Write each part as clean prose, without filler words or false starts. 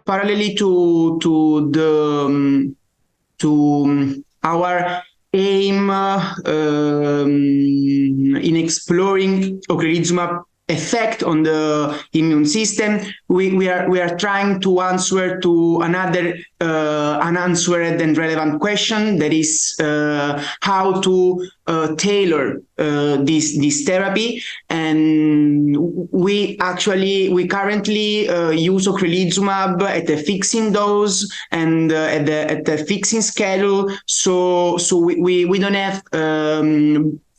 parallelly to our aim in exploring ocrelizumab effect on the immune system, we are trying to answer to another unanswered and relevant question, that is how to tailor this therapy. And we currently use ocrelizumab at a fixing dose and at the fixing schedule, so we don't have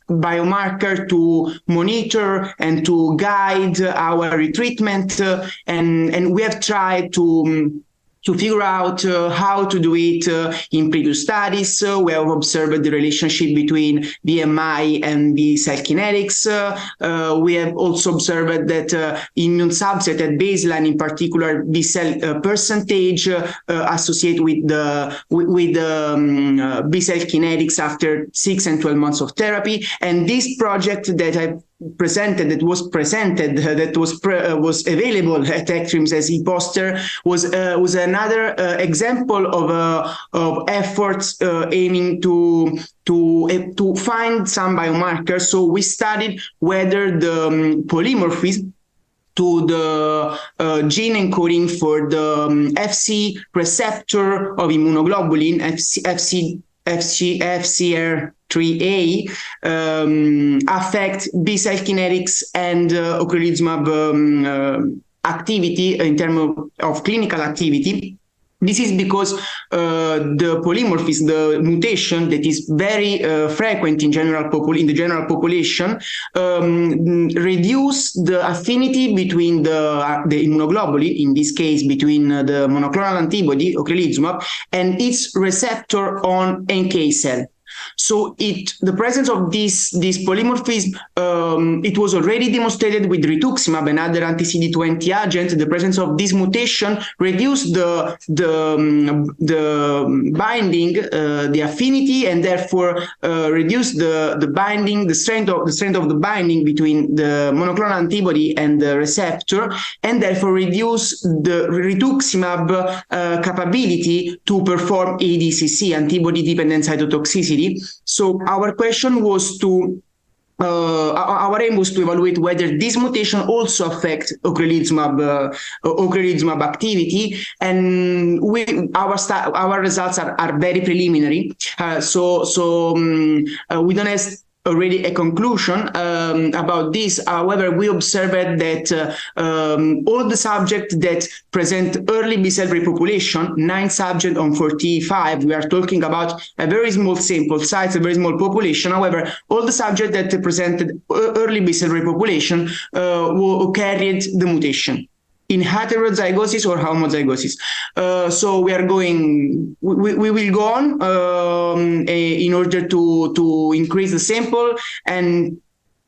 biomarker to monitor and to guide our retreatment, and we have tried to figure out how to do it in previous studies. We have observed the relationship between BMI and B cell kinetics. We have also observed that immune subset at baseline, in particular B cell percentage, associate with the B cell kinetics after 6 and 12 months of therapy. And this project that was available at ECTRIMS as e-poster was another example of efforts aiming to find some biomarkers. So we studied whether the polymorphism to the gene encoding for the FC receptor of immunoglobulin, FCR3A, affect B cell kinetics and ocrelizumab activity in terms of clinical activity. This is because the polymorphism, the mutation that is very frequent in the general population, reduce the affinity between the immunoglobulin, in this case between the monoclonal antibody ocrelizumab and its receptor on NK cell. So the presence of this polymorphism, it was already demonstrated with rituximab, another anti-CD20 agent. The presence of this mutation reduced the binding, the affinity, and therefore reduced the binding, the strength of the binding between the monoclonal antibody and the receptor, and therefore reduce the rituximab capability to perform ADCC, antibody-dependent cytotoxicity. So our question was our aim was to evaluate whether this mutation also affects ocrelizumab activity, and our results are very preliminary. So we don't have already a conclusion about this. However, we observed that all the subjects that present early B-cell repopulation, 9 subjects on 45, we are talking about a very small sample size, a very small population. However, all the subjects that presented early B-cell repopulation carried the mutation in heterozygosis or homozygosis. So we will go on in order to increase the sample and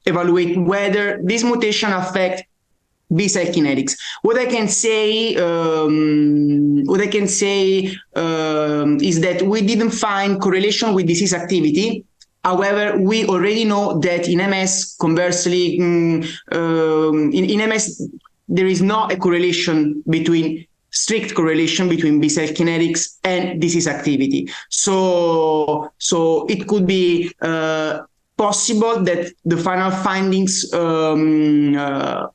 evaluate whether this mutation affects B cell kinetics. What I can say is that we didn't find correlation with disease activity. However, we already know that in MS, conversely, in MS, there is not a strict correlation between B cell kinetics and disease activity. So it could be possible that the final findings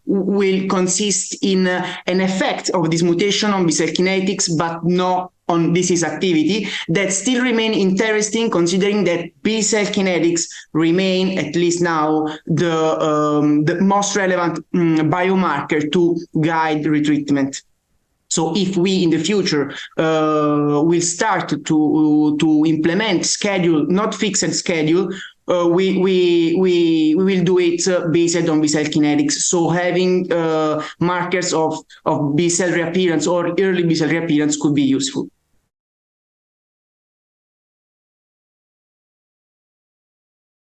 will consist in an effect of this mutation on B cell kinetics, but not on disease activity. That still remain interesting, considering that B cell kinetics remain, at least now, the most relevant biomarker to guide retreatment. So if we in the future will start to implement schedule, not fixed schedule, we will do it based on B cell kinetics. So having markers of B cell reappearance or early B cell reappearance could be useful.